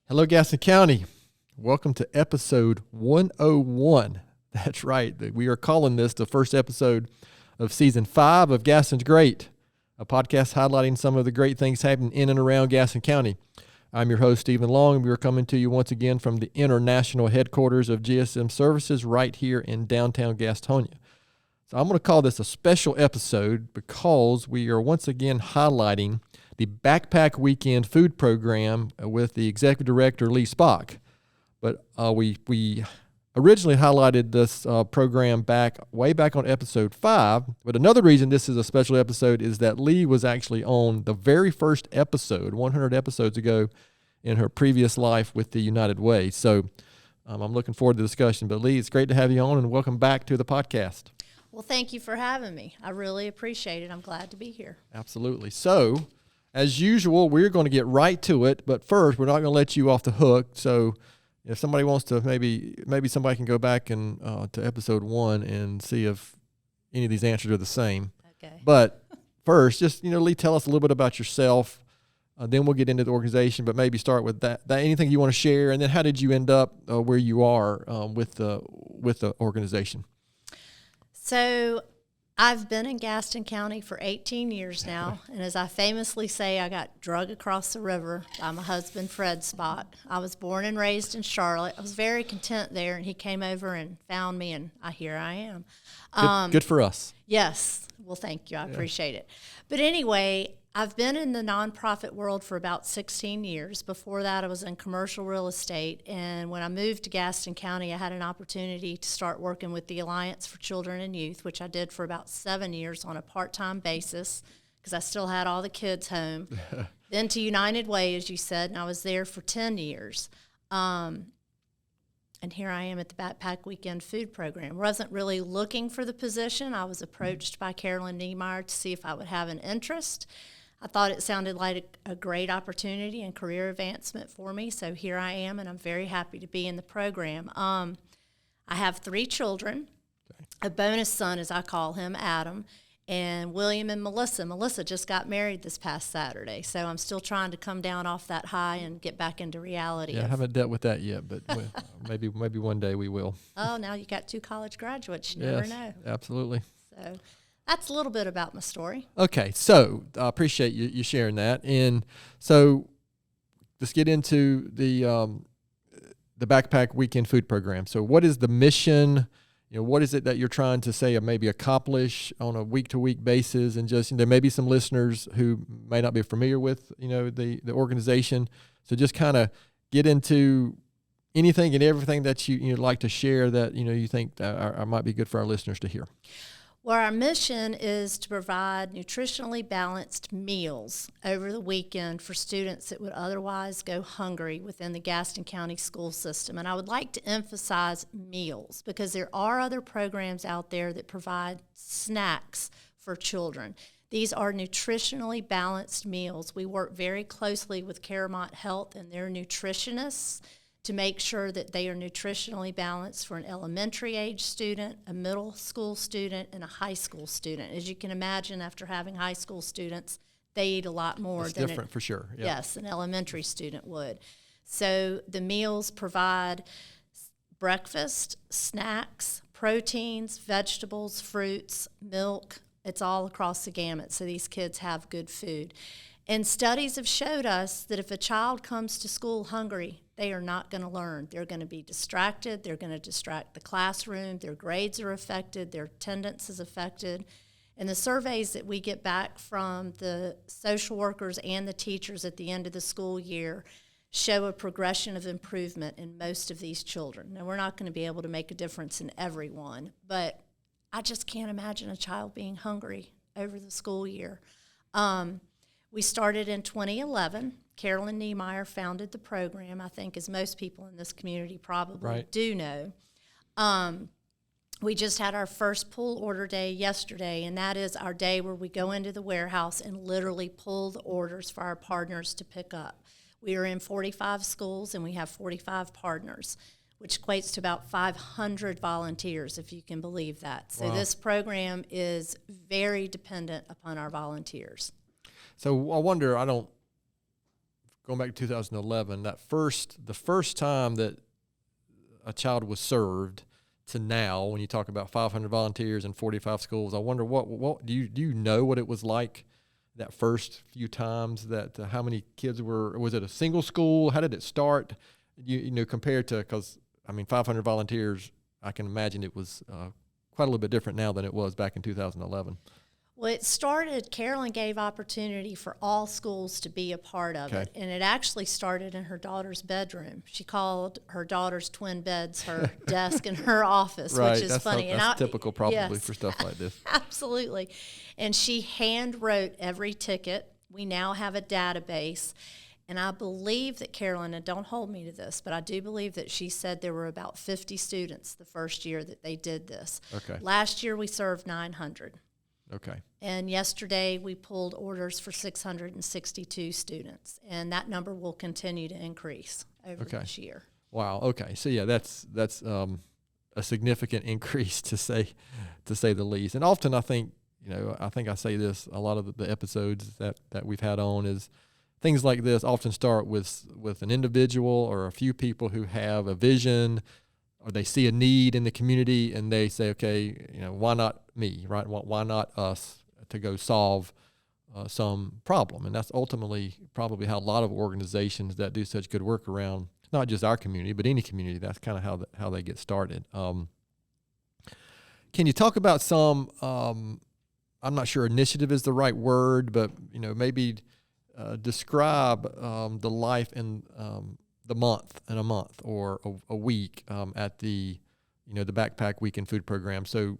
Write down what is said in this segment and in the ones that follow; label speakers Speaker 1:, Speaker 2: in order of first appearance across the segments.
Speaker 1: Hello, Gaston County. Welcome to episode 101. That's right. We are calling this the first episode of season 5 of Gaston's Great, a podcast highlighting some of the great things happening in and around Gaston County. I'm your host, Stephen Long, and we are coming to you once again from the international headquarters of GSM Services right here in downtown Gastonia. So I'm going to call this a special episode because we are once again highlighting the Backpack Weekend Food Program with the Executive Director, Leigh Spach. But we originally highlighted this program way back on episode 5. But another reason this is a special episode is that Leigh was actually on the very first episode, 100 episodes ago, in her previous life with the United Way. So I'm looking forward to the discussion. But Leigh, it's great to have you on, and welcome back to the podcast.
Speaker 2: Well, thank you for having me. I really appreciate it. I'm glad to be here.
Speaker 1: Absolutely. So, as usual, we're going to get right to it. But first, we're not going to let you off the hook. So, if somebody wants to, maybe somebody can go back and to episode 1 and see if any of these answers are the same.
Speaker 2: Okay.
Speaker 1: But first, just Leigh, tell us a little bit about yourself. Then we'll get into the organization. But maybe start with that. Anything you want to share, and then how did you end up where you are with the organization?
Speaker 2: So I've been in Gaston County for 18 years now, and as I famously say, I got drug across the river by my husband, Leigh Spach. I was born and raised in Charlotte. I was very content there, and he came over and found me, and here I am.
Speaker 1: Good for us.
Speaker 2: Yes. Well, thank you. I appreciate it. But anyway, I've been in the nonprofit world for about 16 years. Before that, I was in commercial real estate. And when I moved to Gaston County, I had an opportunity to start working with the Alliance for Children and Youth, which I did for about 7 years on a part-time basis because I still had all the kids home. Then to United Way, as you said, and I was there for 10 years. And here I am at the Backpack Weekend Food Program. Wasn't really looking for the position. I was approached by Carolyn Niemeyer to see if I would have an interest. I thought it sounded like a great opportunity and career advancement for me, so here I am, and I'm very happy to be in the program. I have 3 children, a bonus son, as I call him, Adam, and William and Melissa. Melissa just got married this past Saturday, so I'm still trying to come down off that high and get back into reality.
Speaker 1: Yeah, I haven't dealt with that yet, but maybe one day we will.
Speaker 2: Oh, now you got 2 college graduates. You never know.
Speaker 1: Absolutely.
Speaker 2: So that's a little bit about my story.
Speaker 1: Okay, so I appreciate you sharing that. And so let's get into the Backpack Weekend Food Program. So what is the mission? What is it that you're trying to say or maybe accomplish on a week-to-week basis? And just there may be some listeners who may not be familiar with the organization. So just kind of get into anything and everything that you'd like to share that you think might be good for our listeners to hear.
Speaker 2: Well, our mission is to provide nutritionally balanced meals over the weekend for students that would otherwise go hungry within the Gaston County school system. And I would like to emphasize meals because there are other programs out there that provide snacks for children. These are nutritionally balanced meals. We work very closely with Caramount Health and their nutritionists to make sure that they are nutritionally balanced for an elementary age student, a middle school student, and a high school student. As you can imagine, after having high school students, they eat a lot more than
Speaker 1: different for sure. Yep.
Speaker 2: Yes, an elementary student would. So the meals provide breakfast, snacks, proteins, vegetables, fruits, milk. It's all across the gamut, so these kids have good food. And studies have showed us that if a child comes to school hungry, they are not going to learn. They're going to be distracted. They're going to distract the classroom. Their grades are affected. Their attendance is affected. And the surveys that we get back from the social workers and the teachers at the end of the school year show a progression of improvement in most of these children. Now, we're not going to be able to make a difference in everyone, but I just can't imagine a child being hungry over the school year. We started in 2011. Carolyn Niemeyer founded the program, I think, as most people in this community probably do know. We just had our first pull order day yesterday, and that is our day where we go into the warehouse and literally pull the orders for our partners to pick up. We are in 45 schools, and we have 45 partners, which equates to about 500 volunteers, if you can believe that. So this program is very dependent upon our volunteers.
Speaker 1: So I wonder, going back to 2011, the first time that a child was served to now, when you talk about 500 volunteers and 45 schools, I wonder what do you know what it was like that first few times, that how many kids was it a single school? How did it start? You know, compared to, because I mean, 500 volunteers, I can imagine it was quite a little bit different now than it was back in 2011.
Speaker 2: Well, it started, Carolyn gave opportunity for all schools to be a part of it. And it actually started in her daughter's bedroom. She called her daughter's twin beds her desk in her office, which is funny.
Speaker 1: That's typical probably for stuff like this.
Speaker 2: Absolutely. And she hand wrote every ticket. We now have a database. And I believe that Carolyn, and don't hold me to this, but I do believe that she said there were about 50 students the first year that they did this.
Speaker 1: Okay.
Speaker 2: Last year we served 900.
Speaker 1: Okay.
Speaker 2: And yesterday we pulled orders for 662 students, and that number will continue to increase over this year.
Speaker 1: Wow. Okay. So yeah, that's a significant increase to say the least. And often I think I say this a lot of the episodes that we've had on is things like this often start with an individual or a few people who have a vision, or they see a need in the community and they say, okay, why not me, right? Why not us to go solve some problem? And that's ultimately probably how a lot of organizations that do such good work around not just our community, but any community, that's kind of how they get started. Can you talk about some, I'm not sure initiative is the right word, but maybe describe the life in the month, in a month or a week at the the Backpack Weekend Food Program. So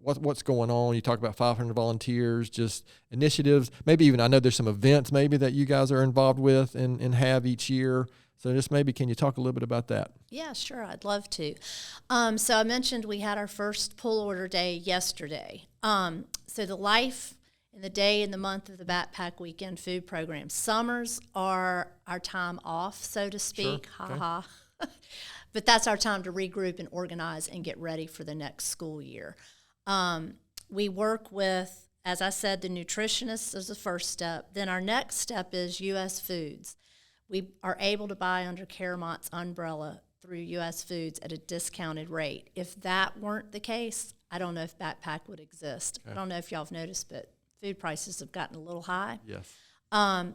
Speaker 1: what's going on? You talk about 500 volunteers, just initiatives, maybe even, I know there's some events maybe that you guys are involved with and have each year. So just maybe, can you talk a little bit about that?
Speaker 2: Yeah, sure. I'd love to. So I mentioned we had our first pull order day yesterday. So the life in the day and the month of the Backpack Weekend Food Program. Summers are our time off, so to speak.
Speaker 1: Sure.
Speaker 2: Ha ha. But that's our time to regroup and organize and get ready for the next school year. We work with, as I said, the nutritionists as the first step. Then our next step is U.S. Foods. We are able to buy under Caramont's umbrella through U.S. Foods at a discounted rate. If that weren't the case, I don't know if Backpack would exist. Okay. I don't know if y'all have noticed, but food prices have gotten a little high.
Speaker 1: Yes.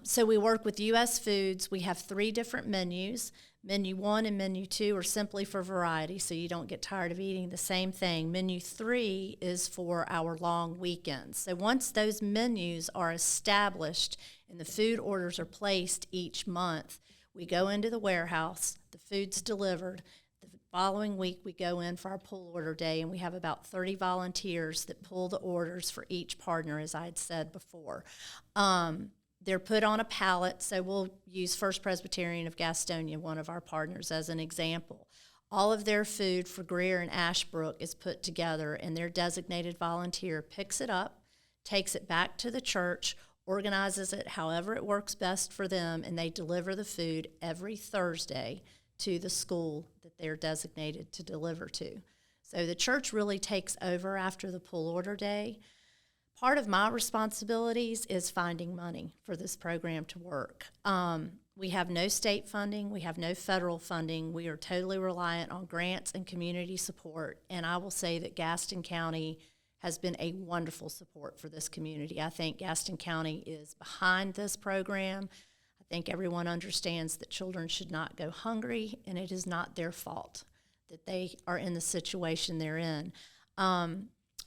Speaker 2: So we work with U.S. Foods. We have 3 different menus. Menu 1 and Menu 2 are simply for variety, so you don't get tired of eating the same thing. Menu 3 is for our long weekends. So once those menus are established and the food orders are placed each month, we go into the warehouse, the food's delivered. The following week, we go in for our pull order day, and we have about 30 volunteers that pull the orders for each partner, as I had said before. They're put on a pallet, so we'll use First Presbyterian of Gastonia, one of our partners, as an example. All of their food for Greer and Ashbrook is put together, and their designated volunteer picks it up, takes it back to the church, organizes it however it works best for them, and they deliver the food every Thursday to the school that they're designated to deliver to. So the church really takes over after the pull order day. Part of my responsibilities is finding money for this program to work. We have no state funding. We have no federal funding. We are totally reliant on grants and community support. And I will say that Gaston County has been a wonderful support for this community. I think Gaston County is behind this program. I think everyone understands that children should not go hungry, and it is not their fault that they are in the situation they're in.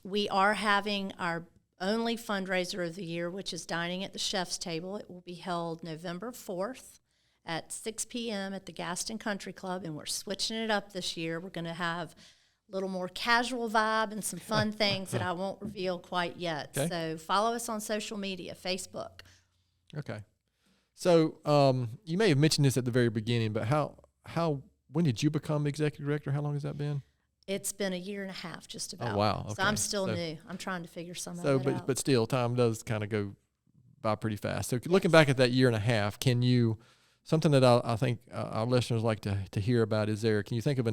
Speaker 2: We are having our only fundraiser of the year, which is Dining at the Chef's Table. It will be held November 4th at 6 p.m. at the Gaston Country Club, and we're switching it up this year. We're going to have a little more casual vibe and some fun things that I won't reveal quite yet. Okay. So follow us on social media, Facebook.
Speaker 1: Okay. So you may have mentioned this at the very beginning, but when did you become executive director? How long has that been?
Speaker 2: It's been 1.5 years, just about.
Speaker 1: Oh, wow. Okay.
Speaker 2: So I'm still new. I'm trying to figure some of it out.
Speaker 1: But still, time does kind of go by pretty fast. So looking back at that 1.5 years, can you, something that I think our listeners like to hear about is can you think of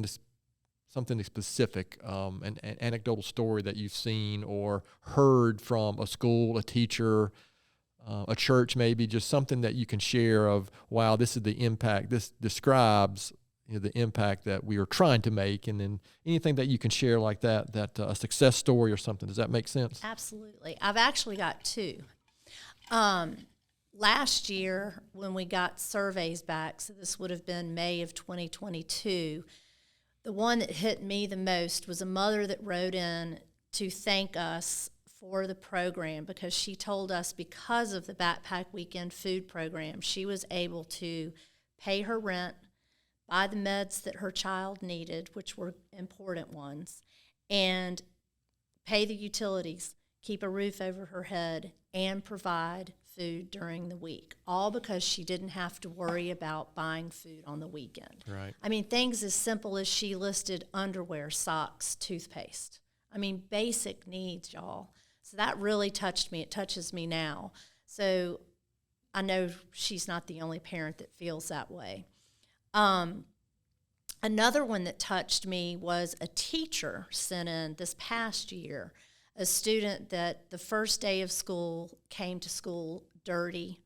Speaker 1: something specific, an anecdotal story that you've seen or heard from a school, a teacher, a church, maybe just something that you can share of, wow, this is the impact. This describes the impact that we are trying to make, and then anything that you can share like that, a success story or something. Does that make sense?
Speaker 2: Absolutely. I've actually got two. Last year, when we got surveys back, so this would have been May of 2022, the one that hit me the most was a mother that wrote in to thank us for the program, because she told us because of the Backpack Weekend food program, she was able to pay her rent, buy the meds that her child needed, which were important ones, and pay the utilities, keep a roof over her head, and provide food during the week, all because she didn't have to worry about buying food on the weekend.
Speaker 1: Right.
Speaker 2: I mean, things as simple as she listed underwear, socks, toothpaste. I mean, basic needs, y'all. So that really touched me. It touches me now. So I know she's not the only parent that feels that way. Another one that touched me was a teacher sent in this past year, a student that the first day of school came to school dirty,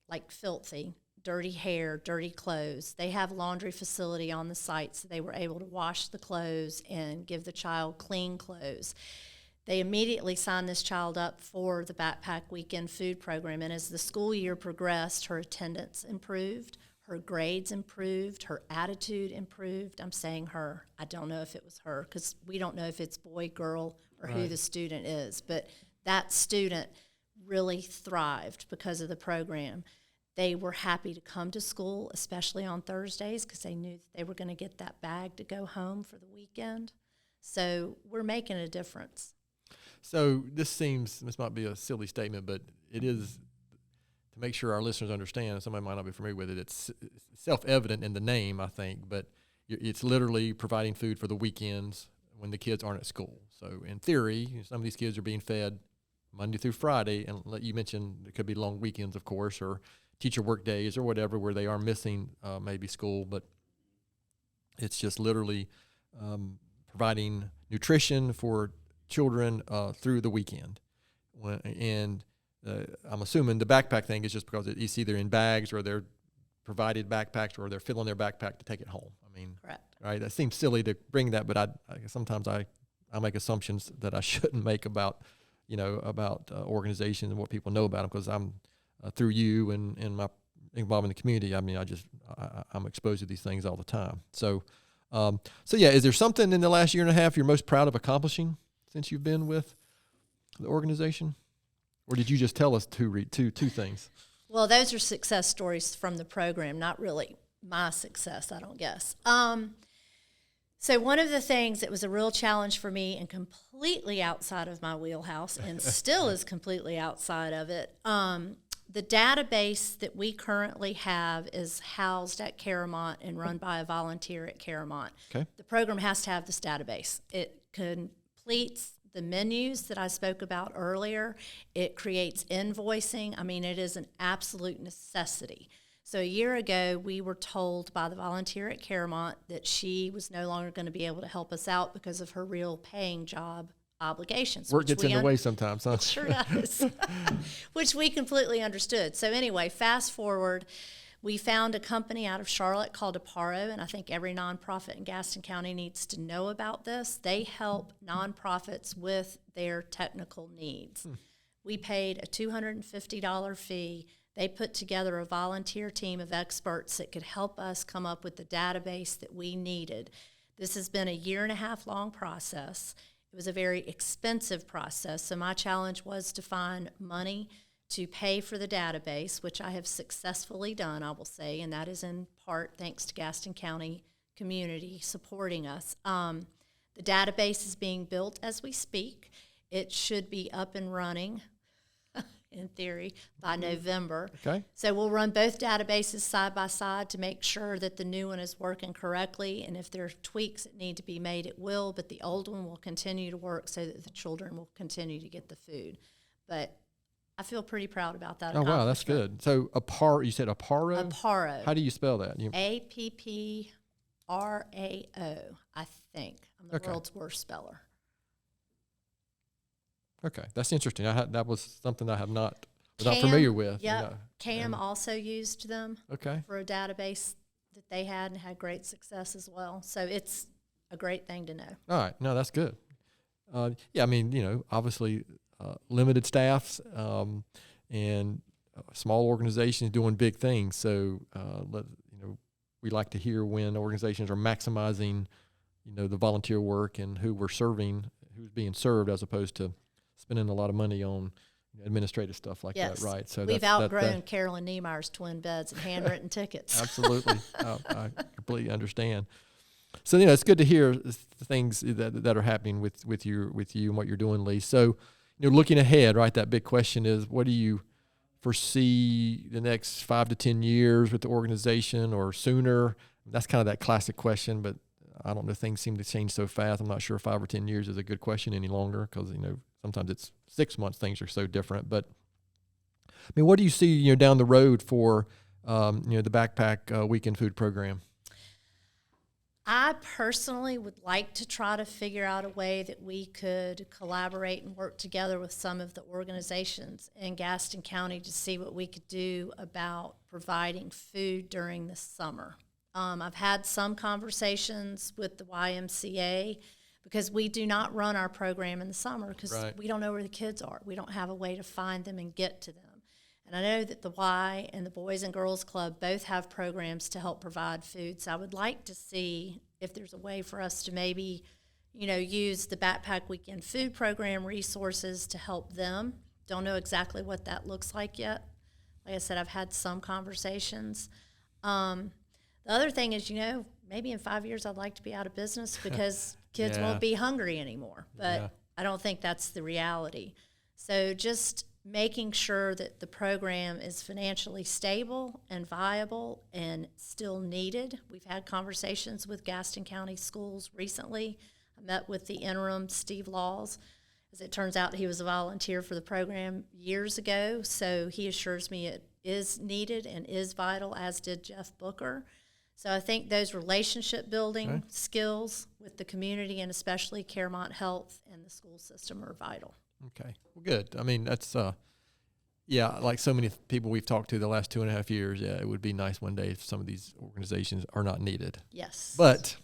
Speaker 2: like filthy, dirty hair, dirty clothes. They have a laundry facility on the site, so they were able to wash the clothes and give the child clean clothes. They immediately signed this child up for the Backpack Weekend food program, and as the school year progressed, her attendance improved, her grades improved, her attitude improved. I'm saying her. I don't know if it was her, because we don't know if it's boy, girl, or who the student is, but that student really thrived because of the program. They were happy to come to school, especially on Thursdays, because they knew that they were going to get that bag to go home for the weekend. So we're making a difference.
Speaker 1: So this might be a silly statement, but it is, to make sure our listeners understand, somebody might not be familiar with it, it's self-evident in the name, I think, but it's literally providing food for the weekends when the kids aren't at school. So in theory, some of these kids are being fed Monday through Friday, and you mentioned it could be long weekends, of course, or teacher work days or whatever, where they are missing maybe school, but it's just literally providing nutrition for children through the weekend. And I'm assuming the backpack thing is just because it's either in bags or they're provided backpacks or they're filling their backpack to take it home. I mean,
Speaker 2: correct.
Speaker 1: Right? That seems silly to bring that, but sometimes I make assumptions that I shouldn't make about organizations and what people know about them, because I'm through you and my involvement in the community. I mean, I'm exposed to these things all the time. So yeah, is there something in the last year and a half you're most proud of accomplishing since you've been with the organization? Or did you just tell us two things?
Speaker 2: Well, those are success stories from the program, not really my success, I don't guess. So one of the things that was a real challenge for me and completely outside of my wheelhouse and still is completely outside of it, the database that we currently have is housed at Caramont and run by a volunteer at Caramont.
Speaker 1: Okay.
Speaker 2: The program has to have this database. It completes the menus that I spoke about earlier. It creates invoicing. I mean, it is an absolute necessity. So a year ago, we were told by the volunteer at Caramont that she was no longer going to be able to help us out because of her real paying job obligations.
Speaker 1: Work gets in the way sometimes, huh?
Speaker 2: It sure does, which we completely understood. So anyway, fast forward, we found a company out of Charlotte called Aparo, and I think every nonprofit in Gaston County needs to know about this. They help nonprofits with their technical needs. We paid a $250 fee. They put together a volunteer team of experts that could help us come up with the database that we needed. This has been a 1.5 year long process. It was a very expensive process, so my challenge was to find money to pay for the database, which I have successfully done, I will say, and that is in part thanks to Gaston County community supporting us. The database is being built as we speak. It should be up and running, in theory, by November.
Speaker 1: Okay.
Speaker 2: So we'll run both databases side by side to make sure that the new one is working correctly, and if there are tweaks that need to be made, it will, but the old one will continue to work so that the children will continue to get the food. But I feel pretty proud about that.
Speaker 1: Oh, wow, that's good. So you said Aparo?
Speaker 2: Aparo.
Speaker 1: How do you spell that?
Speaker 2: Apprao, I think. I'm the world's worst speller.
Speaker 1: Okay, that's interesting. That was something I have not not familiar with.
Speaker 2: Yep. CAM also used them
Speaker 1: Okay.
Speaker 2: for a database that they had and had great success as well. So it's a great thing to know.
Speaker 1: All right. No, that's good. Yeah, I mean, obviously limited staffs and small organizations doing big things. So, we like to hear when organizations are maximizing, the volunteer work and who we're serving, who's being served, as opposed to spending a lot of money on administrative stuff like that, right? So
Speaker 2: we've outgrown Carolyn Niemeyer's twin beds and handwritten tickets.
Speaker 1: Absolutely. I completely understand. So, it's good to hear the things that are happening with you and what you're doing, Leigh. So, looking ahead, right, that big question is, what do you foresee the next 5 to 10 years with the organization or sooner? That's kind of that classic question, but I don't know, things seem to change so fast. I'm not sure 5 or 10 years is a good question any longer because, sometimes it's 6 months, things are so different. But, I mean, what do you see, down the road for, the Backpack Weekend Food Program?
Speaker 2: I personally would like to try to figure out a way that we could collaborate and work together with some of the organizations in Gaston County to see what we could do about providing food during the summer. I've had some conversations with the YMCA because we do not run our program in the summer because we don't know where the kids are. We don't have a way to find them and get to them. And I know that the Y and the Boys and Girls Club both have programs to help provide food. So I would like to see if there's a way for us to maybe, use the Backpack Weekend Food Program resources to help them. Don't know exactly what that looks like yet. Like I said, I've had some conversations. The other thing is, maybe in 5 years I'd like to be out of business because kids won't be hungry anymore. But I don't think that's the reality. So just making sure that the program is financially stable and viable and still needed. We've had conversations with Gaston County schools recently. I met with the interim, Steve Laws. As it turns out, he was a volunteer for the program years ago, so he assures me it is needed and is vital, as did Jeff Booker. So I think those relationship building skills with the community and especially Caremont Health and the school system are vital.
Speaker 1: Okay. Well, good. I mean, that's, like so many people we've talked to the last 2.5 years, it would be nice one day if some of these organizations are not needed.
Speaker 2: Yes.
Speaker 1: But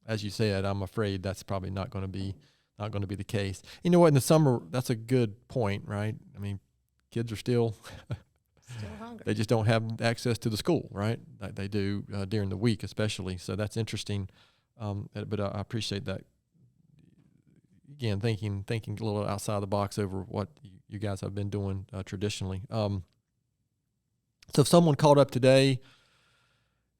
Speaker 1: as you said, I'm afraid that's probably not going to be the case. You know what? In the summer, that's a good point, right? I mean, kids are still
Speaker 2: hungry.
Speaker 1: They just don't have access to the school, right? Like they do during the week, especially. So that's interesting. But I appreciate that. Again, thinking a little outside the box over what you guys have been doing traditionally. So if someone called up today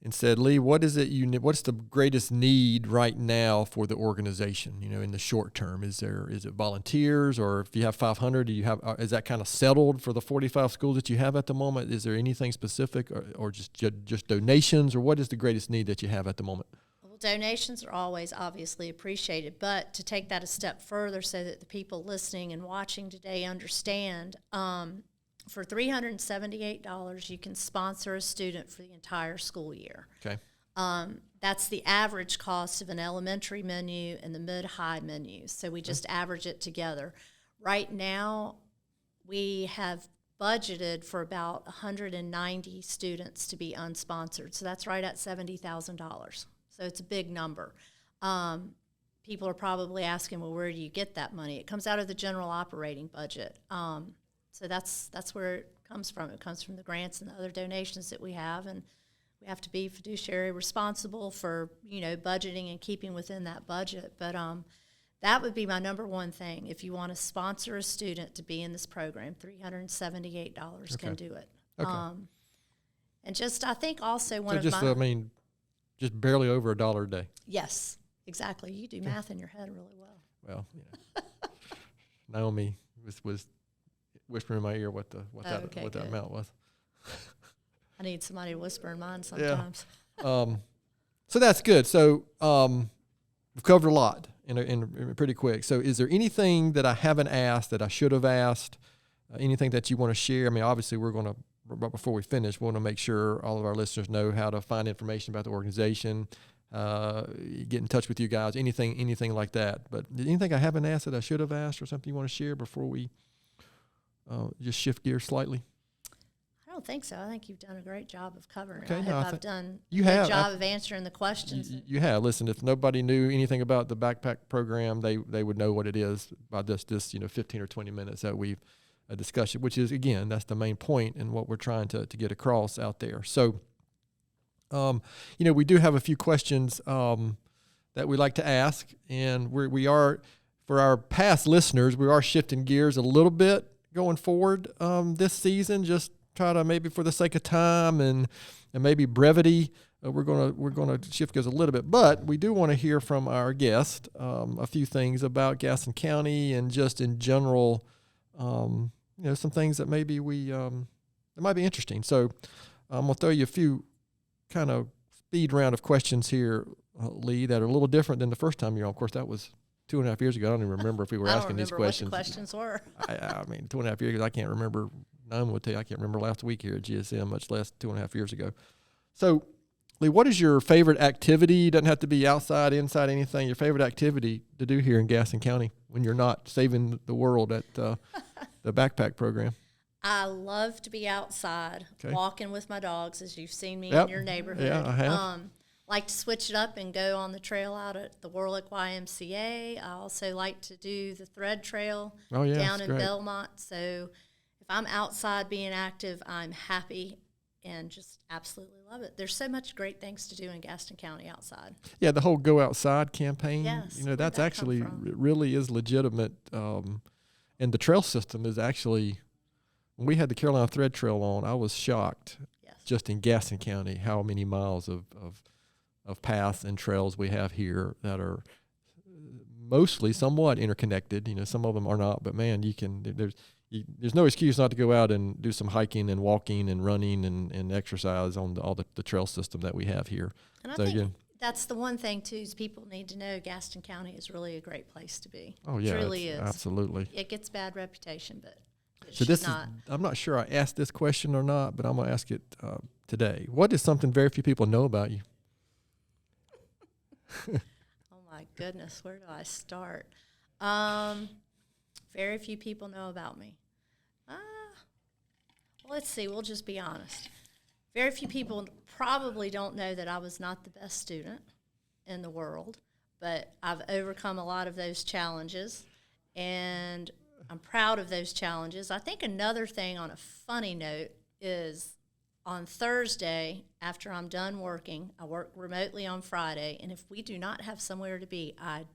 Speaker 1: and said, Leigh, what's the greatest need right now for the organization, in the short term? Is it volunteers, or if you have 500, is that kind of settled for the 45 schools that you have at the moment? Is there anything specific or just donations, or what is the greatest need that you have at the moment?
Speaker 2: Donations are always obviously appreciated, but to take that a step further so that the people listening and watching today understand, for $378, you can sponsor a student for the entire school year.
Speaker 1: Okay.
Speaker 2: That's the average cost of an elementary menu and the mid-high menu, so we just average it together. Right now, we have budgeted for about 190 students to be unsponsored, so that's right at $70,000. So it's a big number. People are probably asking, well, where do you get that money? It comes out of the general operating budget. So that's where it comes from. It comes from the grants and the other donations that we have, and we have to be fiduciary responsible for, budgeting and keeping within that budget. But that would be my number one thing. If you want to sponsor a student to be in this program, $378 can do it.
Speaker 1: Okay.
Speaker 2: And just, I think also
Speaker 1: just barely over $1 a day.
Speaker 2: Yes, exactly. You do math in your head really well.
Speaker 1: Well, Naomi was whispering in my ear what that amount was.
Speaker 2: I need somebody to whisper in mine sometimes.
Speaker 1: Yeah. So that's good. So we've covered a lot in pretty quick. So is there anything that I haven't asked that I should have asked? Anything that you want to share? I mean, obviously we're going to, right before we finish, we want to make sure all of our listeners know how to find information about the organization, get in touch with you guys, anything like that. But anything I haven't asked that I should have asked, or something you want to share before we just shift gears slightly?
Speaker 2: don't think so. I think you've done a great job of covering
Speaker 1: Okay,
Speaker 2: it. I
Speaker 1: no,
Speaker 2: hope I've done
Speaker 1: you
Speaker 2: a
Speaker 1: have.
Speaker 2: good job of answering the questions.
Speaker 1: You have. Listen, if nobody knew anything about the backpack program, they would know what it is by this 15 or 20 minutes that we've discussed it, which is, again, that's the main point and what we're trying to get across out there. So, we do have a few questions that we like to ask, and we are, for our past listeners, we are shifting gears a little bit going forward this season. Just try to, maybe for the sake of time and maybe brevity, we're gonna shift gears a little bit. But we do want to hear from our guest a few things about Gaston County and just in general, some things that maybe that might be interesting. So I'm gonna throw you a few kind of speed round of questions here, Leigh, that are a little different than the first time you're on. Of course, that was 2.5 years ago. I don't even remember if we were asking these questions.
Speaker 2: What the questions were.
Speaker 1: I mean, 2.5 years ago, I can't remember. None would tell you I can't remember last week here at GSM, much less 2.5 years ago. So, Leigh, what is your favorite activity? Doesn't have to be outside, inside, anything. Your favorite activity to do here in Gaston County when you're not saving the world at the backpack program?
Speaker 2: I love to be outside, walking with my dogs, as you've seen me in your neighborhood.
Speaker 1: Yeah, I have.
Speaker 2: Like to switch it up and go on the trail out at the Warlick YMCA. I also like to do the Thread Trail down in Belmont. So if I'm outside being active, I'm happy and just absolutely love it. There's so much great things to do in Gaston County outside.
Speaker 1: Yeah, the whole Go Outside campaign,
Speaker 2: yes,
Speaker 1: that's actually really is legitimate. And the trail system is actually, when we had the Carolina Thread Trail on, I was shocked just in Gaston County how many miles of paths and trails we have here that are mostly somewhat interconnected. Some of them are not, but man, there's no excuse not to go out and do some hiking and walking and running and exercise on all the trail system that we have here.
Speaker 2: And I think that's the one thing too, is people need to know Gaston County is really a great place to be.
Speaker 1: Oh yeah,
Speaker 2: it truly is.
Speaker 1: Absolutely.
Speaker 2: It gets bad reputation, but
Speaker 1: I'm not sure I asked this question or not, but I'm going to ask it today. What is something very few people know about you?
Speaker 2: Oh my goodness, where do I start? Very few people know about me. Well, let's see, we'll just be honest. Very few people probably don't know that I was not the best student in the world, but I've overcome a lot of those challenges, and I'm proud of those challenges. I think another thing on a funny note is on Thursday, after I'm done working, I work remotely on Friday, and if we do not have somewhere to be, I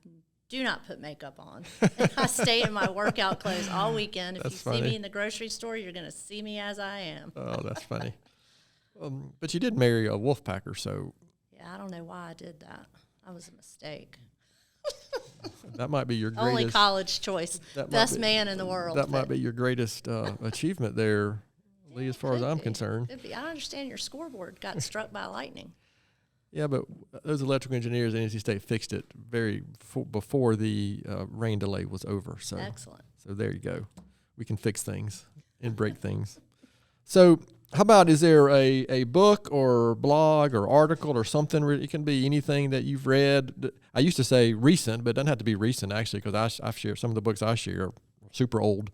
Speaker 2: do not put makeup on. And I stay in my workout clothes all weekend. If
Speaker 1: That's
Speaker 2: you see
Speaker 1: funny.
Speaker 2: me in the grocery store, you're going to see me as I am.
Speaker 1: Oh, that's funny. But you did marry a Wolfpacker, so.
Speaker 2: Yeah, I don't know why I did that. That was a mistake.
Speaker 1: That might be your greatest.
Speaker 2: Only college choice. Best man in the world.
Speaker 1: That might be your greatest achievement there, Leigh, as far as I'm concerned.
Speaker 2: Could be. I understand your scoreboard got struck by lightning.
Speaker 1: Yeah, but those electrical engineers at NC State fixed it before the rain delay was over. So
Speaker 2: excellent.
Speaker 1: So there you go. We can fix things and break things. So how about, is there a book or blog or article or something? It can be anything that you've read. I used to say recent, but it doesn't have to be recent, actually, because I share some of the books I share are super old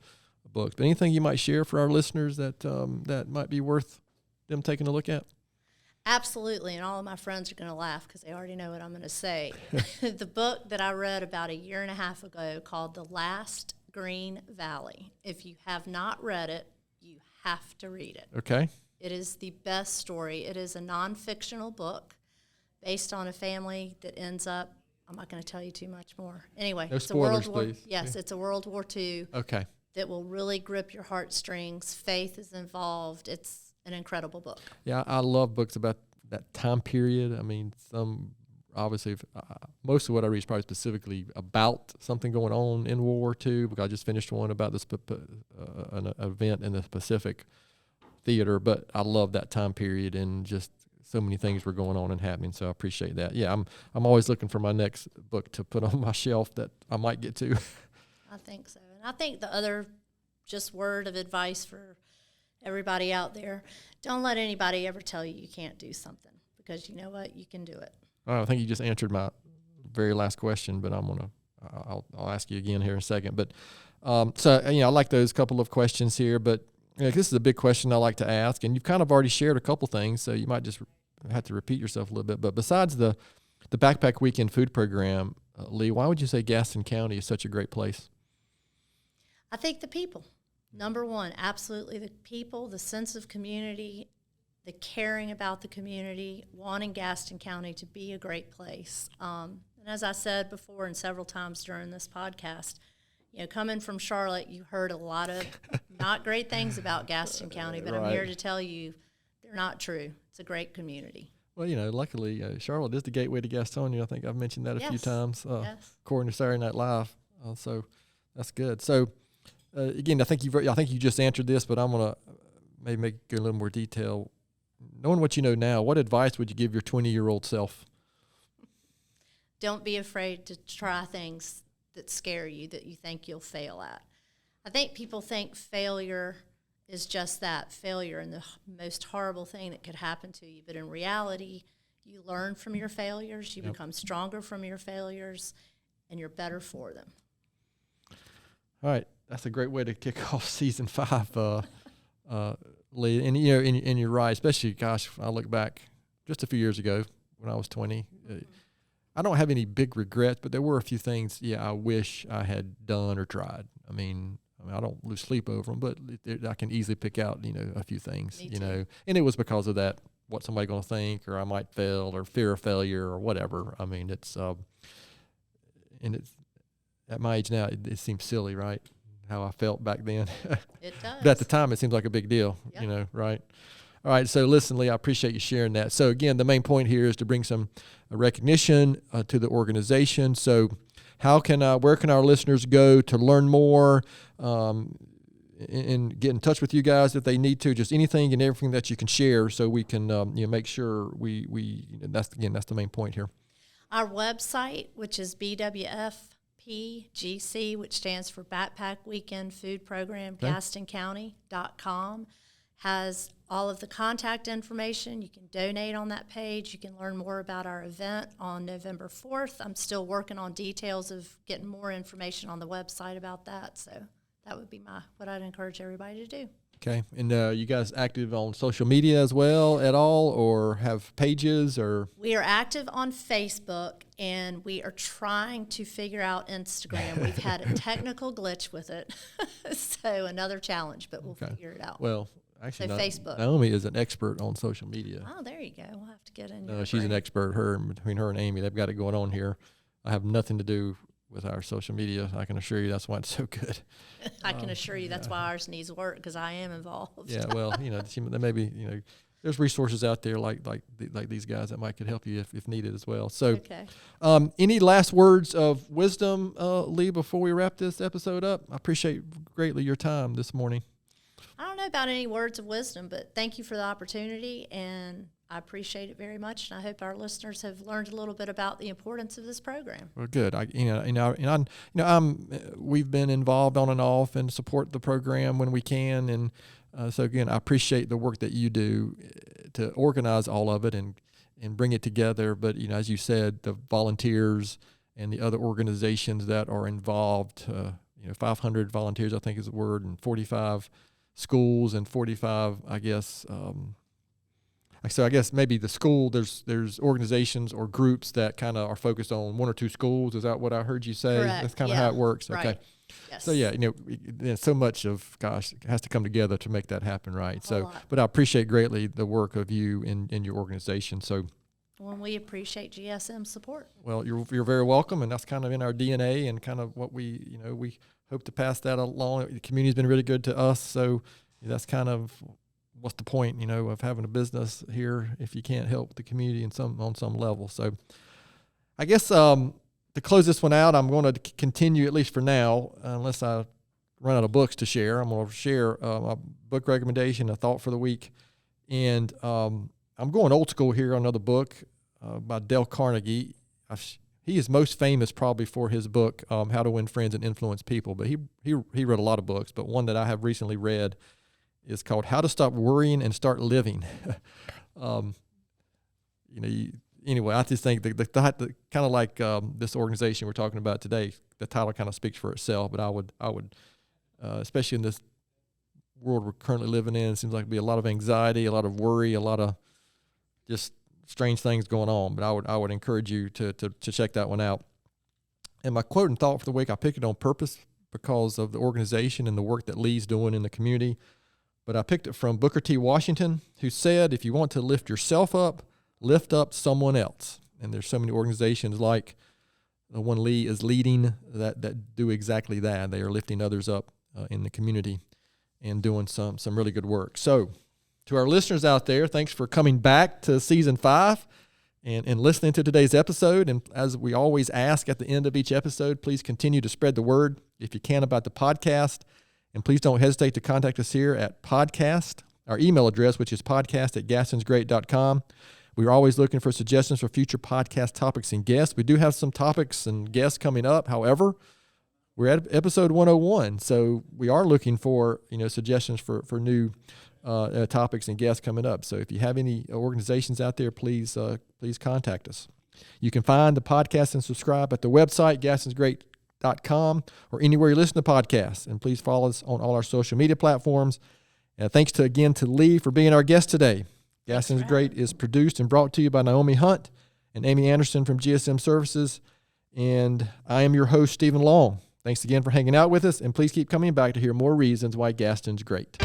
Speaker 1: books. But anything you might share for our listeners that might be worth them taking a look at?
Speaker 2: Absolutely, and all of my friends are going to laugh because they already know what I'm going to say. The book that I read about 1.5 years ago called The Last Green Valley. If you have not read it, you have to read it.
Speaker 1: Okay.
Speaker 2: It is the best story. It is a non-fictional book based on a family that ends up, I'm not going to tell you too much more. Anyway,
Speaker 1: no
Speaker 2: it's
Speaker 1: spoilers,
Speaker 2: a World War,
Speaker 1: please.
Speaker 2: yes,
Speaker 1: Yeah.
Speaker 2: It's a World War II.
Speaker 1: Okay.
Speaker 2: That will really grip your heartstrings. Faith is involved. It's an incredible book.
Speaker 1: Yeah, I love books about that time period. I mean, obviously, most of what I read is probably specifically about something going on in World War II, because I just finished one about an event in the Pacific theater. But I love that time period, and just so many things were going on and happening. So I appreciate that. Yeah, I'm always looking for my next book to put on my shelf that I might get to.
Speaker 2: I think so. And I think the other just word of advice for everybody out there, don't let anybody ever tell you can't do something, because you know what? You can do it.
Speaker 1: I think you just answered my very last question, but I'll ask you again here in a second. But so I like those couple of questions here. But Yeah, this is a big question I like to ask, and you've kind of already shared a couple things, so you might just have to repeat yourself a little bit. But besides the Backpack Weekend food program, Leigh, why would you say Gaston County is such a great place?
Speaker 2: I think the people. Number one, absolutely the people, the sense of community, the caring about the community, wanting Gaston County to be a great place. And as I said before and several times during this podcast, coming from Charlotte, you heard a lot of not great things about Gaston County, but I'm here to tell you they're not true. It's a great community.
Speaker 1: Well, luckily, Charlotte is the gateway to Gastonia. I think I've mentioned that a few times, according to Saturday Night Live. So that's good. So again, I think you just answered this, but I'm gonna maybe make it a little more detail. Knowing what you know now, what advice would you give your 20-year-old self?
Speaker 2: Don't be afraid to try things that scare you, that you think you'll fail at. I think people think failure is just that, failure, and the most horrible thing that could happen to you. But in reality, you learn from your failures, you become stronger from your failures, and you're better for them.
Speaker 1: All right. That's a great way to kick off season 5, Leigh. And, and you're right, especially, gosh, I look back just a few years ago when I was 20. I don't have any big regrets, but there were a few things, I wish I had done or tried. I mean, I don't lose sleep over them, but I can easily pick out, a few things, and it was because of that, what somebody's going to think, or I might fail, or fear of failure, or whatever. I mean, it's at my age now, it seems silly, right? How I felt back then.
Speaker 2: It does.
Speaker 1: But at the time, it seems like a big deal, right? All right, so listen, Leigh, I appreciate you sharing that. So again, the main point here is to bring some recognition to the organization. So where can our listeners go to learn more and get in touch with you guys if they need to? Just anything and everything that you can share, so we can make sure that's the main point here.
Speaker 2: Our website, which is BWFPGC, which stands for Backpack Weekend Food Program, GastonCounty.com, has all of the contact information. You can donate on that page. You can learn more about our event on November 4th. I'm still working on details of getting more information on the website about that. So that would be what I'd encourage everybody to do.
Speaker 1: Okay. And you guys active on social media as well at all, or have pages? Or
Speaker 2: we are active on Facebook, and we are trying to figure out Instagram. We've had a technical glitch with it. So another challenge, but we'll figure it out.
Speaker 1: Well, actually,
Speaker 2: Facebook.
Speaker 1: Naomi is an expert on social media.
Speaker 2: Oh, there you go. We'll have to get in.
Speaker 1: She's an expert. Between her and Amy, they've got it going on here. I have nothing to do with our social media. I can assure you that's why it's so good.
Speaker 2: I can assure you that's why ours needs work, because I am involved.
Speaker 1: Yeah, well, there may be, there's resources out there like these guys that could help you if needed as well. So, any last words of wisdom, Leigh, before we wrap this episode up? I appreciate greatly your time this morning.
Speaker 2: I don't know about any words of wisdom, but thank you for the opportunity, and I appreciate it very much. And I hope our listeners have learned a little bit about the importance of this program. Well,
Speaker 1: good. We've been involved on and off and support the program when we can, and so again, I appreciate the work that you do to organize all of it and bring it together. But as you said, the volunteers and the other organizations that are involved, 500 volunteers, I think is the word, and 45 schools and 45, I guess. So I guess maybe the school, there's organizations or groups that kind of are focused on one or two schools. Is that what I heard you say?
Speaker 2: Correct.
Speaker 1: That's kind of how it works.
Speaker 2: Right.
Speaker 1: Okay.
Speaker 2: Yes.
Speaker 1: So so much of has to come together to make that happen, right? So, but I appreciate greatly the work of you and your organization. So,
Speaker 2: well, we appreciate GSM support.
Speaker 1: Well, you're very welcome, and that's kind of in our DNA and kind of what we hope to pass that along. The community's been really good to us, so that's kind of what's the point, of having a business here if you can't help the community on some level. So, I guess to close this one out, I'm going to continue, at least for now, unless I run out of books to share. I'm going to share a book recommendation, a thought for the week, and I'm going old school here on another book by Dale Carnegie. He is most famous probably for his book, How to Win Friends and Influence People, but he wrote a lot of books, but one that I have recently read is called How to Stop Worrying and Start Living. Anyway, I just think the kind of like this organization we're talking about today, the title kind of speaks for itself, but I would especially in this world we're currently living in. It seems like it'd be a lot of anxiety, a lot of worry, a lot of just strange things going on. But I would encourage you to check that one out. And my quote and thought for the week, I picked it on purpose because of the organization and the work that Leigh's doing in the community. But I picked it from Booker T. Washington, who said, if you want to lift yourself up, lift up someone else. And there's so many organizations like the one Leigh is leading that do exactly that. They are lifting others up in the community and doing some really good work. So to our listeners out there, thanks for coming back to Season 5 and listening to today's episode. And as we always ask at the end of each episode, please continue to spread the word if you can about the podcast. And please don't hesitate to contact us here at podcast, our email address, which is podcast@gastonsgreat.com. We're always looking for suggestions for future podcast topics and guests. We do have some topics and guests coming up. However, we're at episode 101, so we are looking for suggestions for new topics and guests coming up. So if you have any organizations out there, please contact us. You can find the podcast and subscribe at the website, GastonsGreat.com, or anywhere you listen to podcasts. And please follow us on all our social media platforms. And thanks again to Leigh for being our guest today. Gaston's Great is produced and brought to you by Naomi Hunt and Amy Anderson from GSM Services. And I am your host, Stephen Long. Thanks again for hanging out with us, and please keep coming back to hear more reasons why Gaston's great.